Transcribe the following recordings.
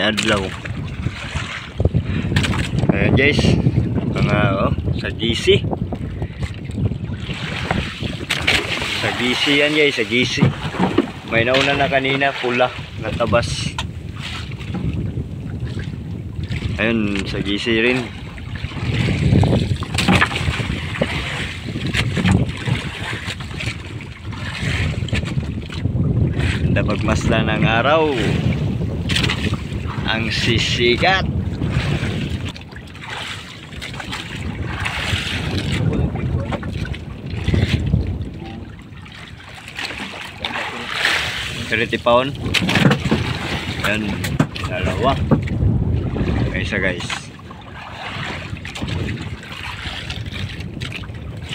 adlaw. Ayan guys, mga sa GC. Sa GC yan guys, sa GC. May nauna na kanina, pula, natabas. Ayun, sa GC rin. Ganda pagmasdan ng araw. Ang sisikat. £30. Yan, dalawa. Isa guys.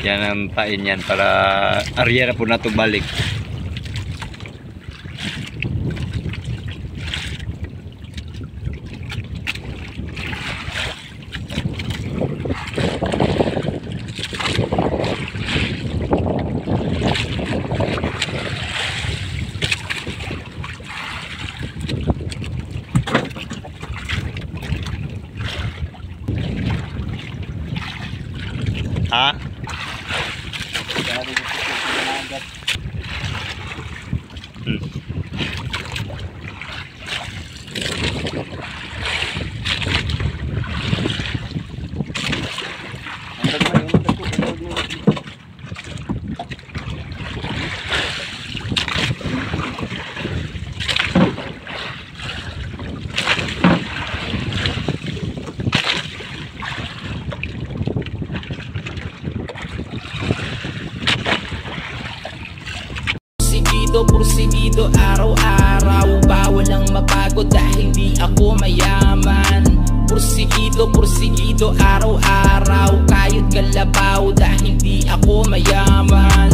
Yan ang pain yan para aryera po na ito balik. Ha? Porsigido araw-araw, bawal ang mapagod dahil di ako mayaman. Porsigido araw-araw, kayod kalabaw dahil di ako mayaman.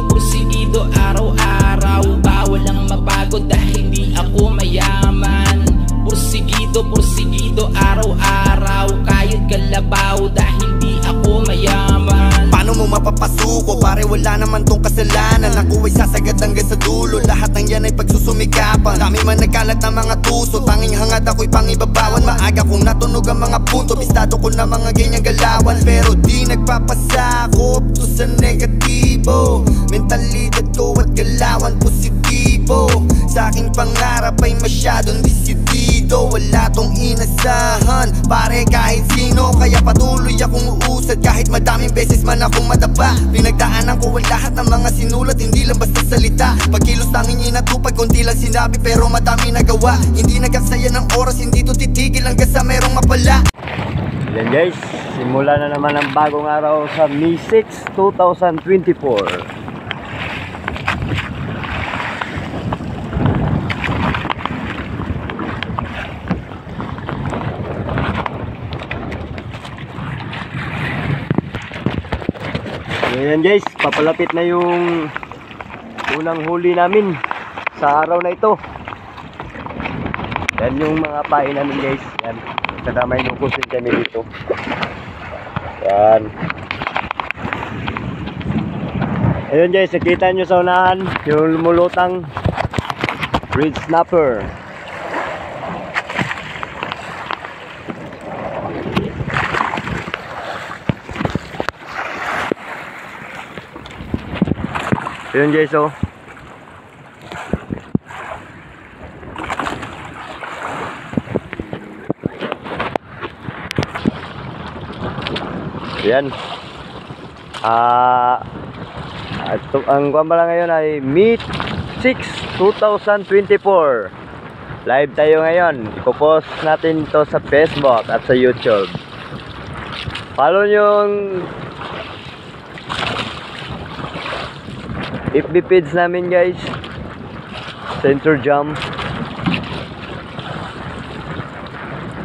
Porsigido araw-araw, bawal ang mapagod dahil di ako mayaman. Porsigido araw-araw, kayod kalabaw dahil di ako mayaman. Paano mo mapapasuko? Pare wala naman tong kasalanan. Ako ay sasagad hanggang sa dulo. Lahat ng yan ay pagsusumikapan. Dami man nagkalat ng mga tuso. Tanging hangad ako'y pangibabawan. Maaga kong natunog ang mga punto. Bistado ko na mga ganyang galawan. Pero di nagpapasakop to sa negatibo. Mentalidad ko at galawan positibo. Sa aking pangarap ay masyadong desidido. Wala tong inasahan, pare kahit sino. Kaya patuloy akong uusad kahit madaming beses man akong madapa. Pinagdaanan ko ang lahat ng mga sinulat, hindi lang basta salita. Pagkilos tanging inatupag, konti lang sinabi pero madami nagawa. Hindi nagkasaya ng oras, hindi to titigil hanggang sa merong mapala. Yan guys, simula na naman ang bagong araw sa May 6, 2024. Ayan guys, papalapit na yung unang huli namin sa araw na ito. Yan yung mga pain namin guys. Yan, kadamay lukusin kami dito. Yan. Ayun guys, nakita nyo sa unahan yung lumulutang red snapper. Ayun guys, oh. Ayan. Ang kwamba lang ngayon ay May 6, 2024. Live tayo ngayon. Ipopost natin to sa Facebook at sa YouTube. Follow nyo yung FB page namin guys, Center Jump.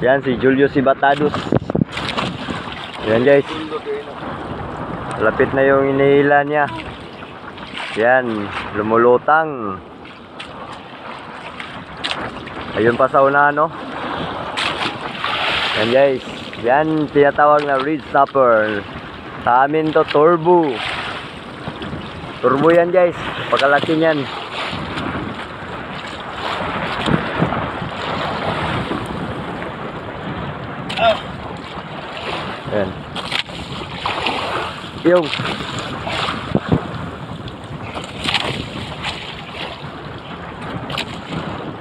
Yan si Julio Sibatados. Yan guys, lapit na yung inihila niya. Yan, lumulutang. Ayun pa sa una, no? Yan guys, yan tinatawag na red snapper. Sa amin to turbo. Turbo yan guys, pagkalaki niyan. Yung.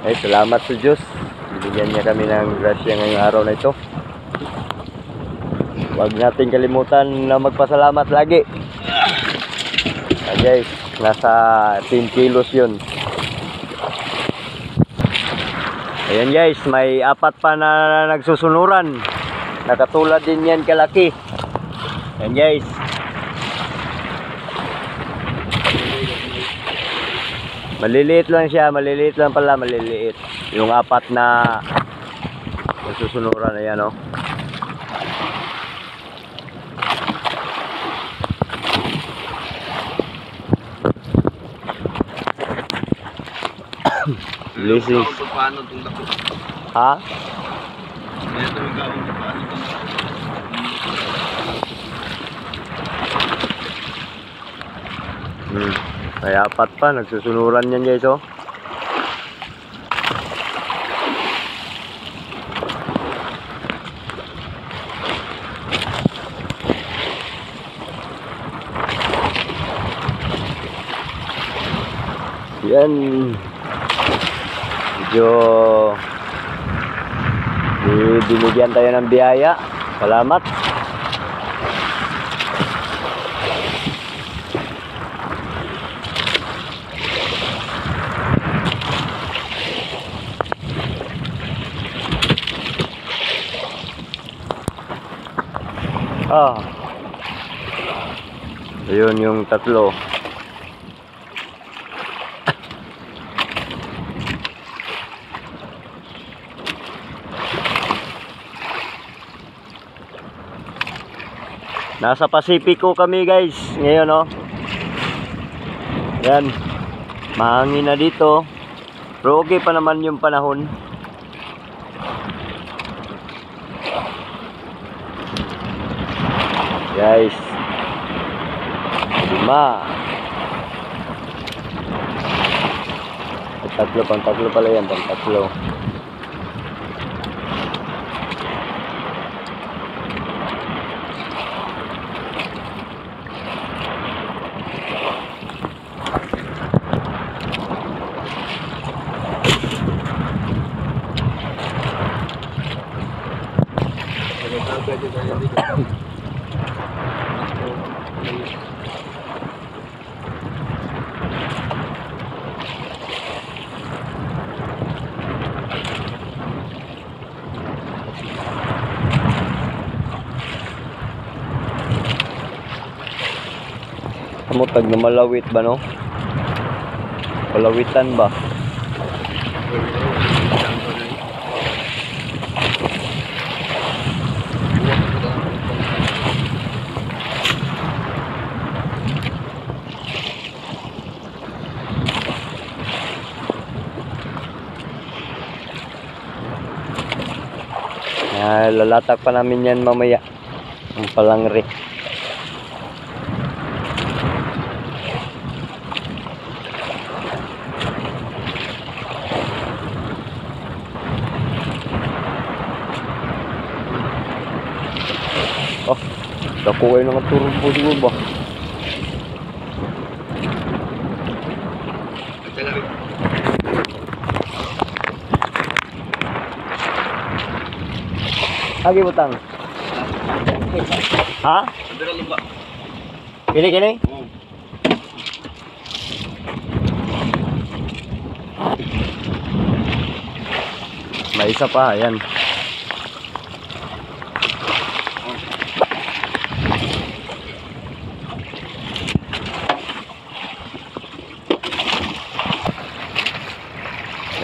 Ay, salamat sa Diyos. Binigyan niya kami ng grasya ngayong araw na ito. Huwag natin kalimutan na magpasalamat lagi. Guys, nasa 10 kilos yun. Ayan guys, may 4 pa na nagsusunuran. Nakatulad din yan kalaki. Ayan guys. Maliliit lang siya, maliliit lang pala, maliliit. Yung 4 na nagsusunuran, ayan o. Blessings. Ha? Kaya 4 pa, nagsusunuran yan guys oh. Yan. Binigyan tayo ng biyaya. Salamat. Ayun yung 3. Nasa Pacifico kami guys ngayon oh. Yan. Mahangin na dito. Pero okay pa naman yung panahon. Guys. 5. Pang 3 pala yan, pang 3. Tag na malawit ba no? Palawitan ba? Lalatak pa namin yan mamaya. Ang palangre. Oh, dako kayo ng turbo siguro ba? Lagi butang. Ha? Kini. May isa pa, ayan.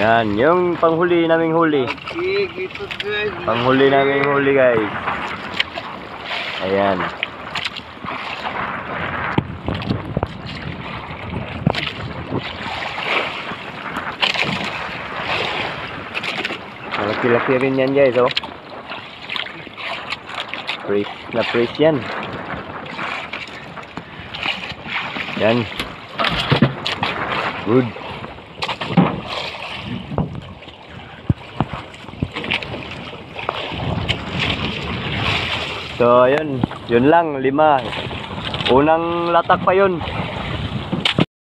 Yan, yung panghuli naming huli. Panghuli naming huli guys. Ayan. Malaki-laki rin yan guys oh. Fresh na fresh yan. Yan. Good. So, yun lang, 5. Unang latak pa yun.